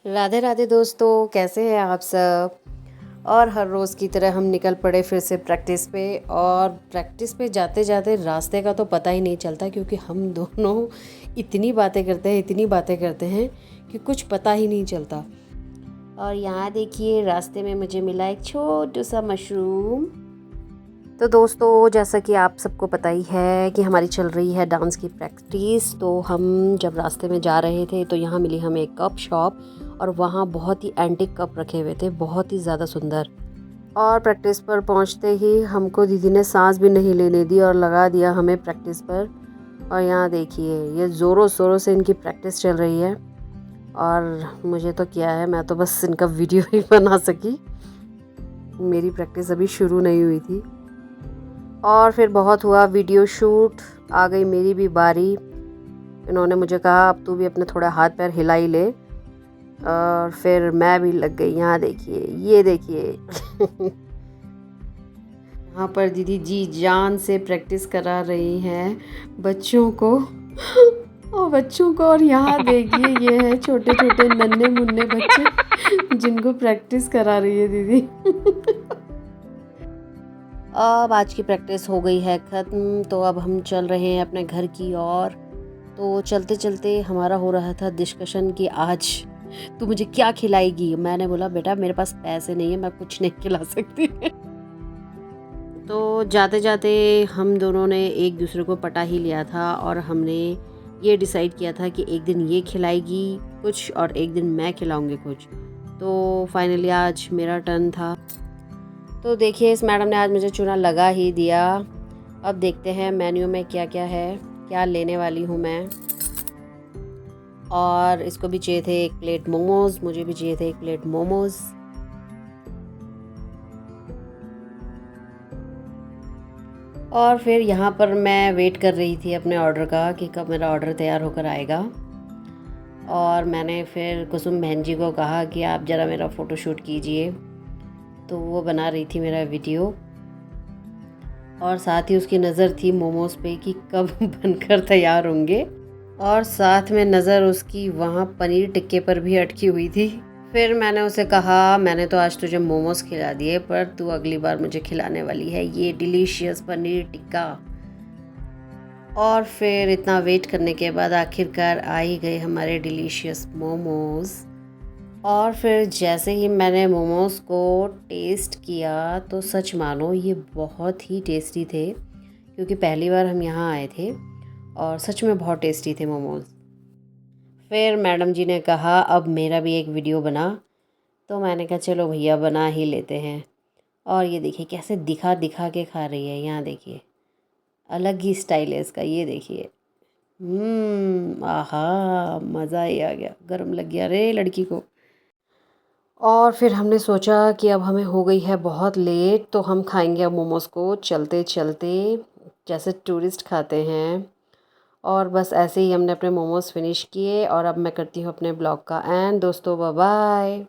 राधे राधे दोस्तों, कैसे हैं आप सब। और हर रोज़ की तरह हम निकल पड़े फिर से प्रैक्टिस पे। और प्रैक्टिस पे जाते जाते रास्ते का तो पता ही नहीं चलता, क्योंकि हम दोनों इतनी बातें करते हैं कि कुछ पता ही नहीं चलता। और यहाँ देखिए, रास्ते में मुझे मिला एक छोटा सा मशरूम। तो दोस्तों, जैसा कि आप सबको पता ही है कि हमारी चल रही है डांस की प्रैक्टिस। तो हम जब रास्ते में जा रहे थे तो यहाँ मिली हमें एक कप शॉप, और वहाँ बहुत ही एंटिक कप रखे हुए थे, बहुत ही ज़्यादा सुंदर। और प्रैक्टिस पर पहुँचते ही हमको दीदी ने सांस भी नहीं लेने दी और लगा दिया हमें प्रैक्टिस पर। और यहाँ देखिए, ये ज़ोरों शोरों से इनकी प्रैक्टिस चल रही है। और मुझे तो क्या है, मैं तो बस इनका वीडियो ही बना सकी। मेरी प्रैक्टिस अभी शुरू नहीं हुई थी। और फिर बहुत हुआ वीडियो शूट, आ गई मेरी भी बारी। इन्होंने मुझे कहा अब तू भी अपने थोड़ा हाथ पैर हिला ही ले। और फिर मैं भी लग गई। यहाँ देखिए, ये देखिए यहाँ पर दीदी जी जान से प्रैक्टिस करा रही हैं बच्चों को और यहाँ देखिए, ये है छोटे छोटे नन्हे मुन्ने बच्चे जिनको प्रैक्टिस करा रही है दीदी अब आज की प्रैक्टिस हो गई है ख़त्म, तो अब हम चल रहे हैं अपने घर की ओर। तो चलते चलते हमारा हो रहा था डिस्कशन कि आज तू मुझे क्या खिलाएगी। मैंने बोला बेटा, मेरे पास पैसे नहीं है, मैं कुछ नहीं खिला सकती तो जाते जाते हम दोनों ने एक दूसरे को पटा ही लिया था, और हमने ये डिसाइड किया था कि एक दिन ये खिलाएगी कुछ और एक दिन मैं खिलाऊंगी कुछ। तो फाइनली आज मेरा टर्न था। तो देखिए, इस मैडम ने आज मुझे चूना लगा ही दिया। अब देखते हैं मेन्यू में क्या क्या है, क्या लेने वाली हूँ मैं। और इसको भी चाहिए थे एक प्लेट मोमोज, मुझे भी चाहिए थे एक प्लेट मोमोज। और फिर यहाँ पर मैं वेट कर रही थी अपने ऑर्डर का कि कब मेरा ऑर्डर तैयार होकर आएगा। और मैंने फिर कुसुम बहन जी को कहा कि आप ज़रा मेरा फ़ोटोशूट कीजिए। तो वो बना रही थी मेरा वीडियो, और साथ ही उसकी नज़र थी मोमोज़ पे कि कब बनकर तैयार होंगे। और साथ में नज़र उसकी वहाँ पनीर टिक्के पर भी अटकी हुई थी। फिर मैंने उसे कहा, मैंने तो आज तुझे मोमोज़ खिला दिए, पर तू अगली बार मुझे खिलाने वाली है ये डिलीशियस पनीर टिक्का। और फिर इतना वेट करने के बाद आखिरकार आ ही गए हमारे डिलीशियस मोमोज़। और फिर जैसे ही मैंने मोमोज़ को टेस्ट किया तो सच मानो ये बहुत ही टेस्टी थे, क्योंकि पहली बार हम यहाँ आए थे और सच में बहुत टेस्टी थे मोमोज़। फिर मैडम जी ने कहा अब मेरा भी एक वीडियो बना। तो मैंने कहा चलो भैया, बना ही लेते हैं। और ये देखिए कैसे दिखा दिखा के खा रही है। यहाँ देखिए, अलग ही स्टाइल है इसका। ये देखिए, आहा, मज़ा ही आ गया। गरम लग गया रे लड़की को। और फिर हमने सोचा कि अब हमें हो गई है बहुत लेट, तो हम खाएंगे अब मोमोज़ को चलते चलते, जैसे टूरिस्ट खाते हैं। और बस ऐसे ही हमने अपने मोमोज़ फिनिश किए, और अब मैं करती हूँ अपने ब्लॉग का एंड। दोस्तों, बाय बाय।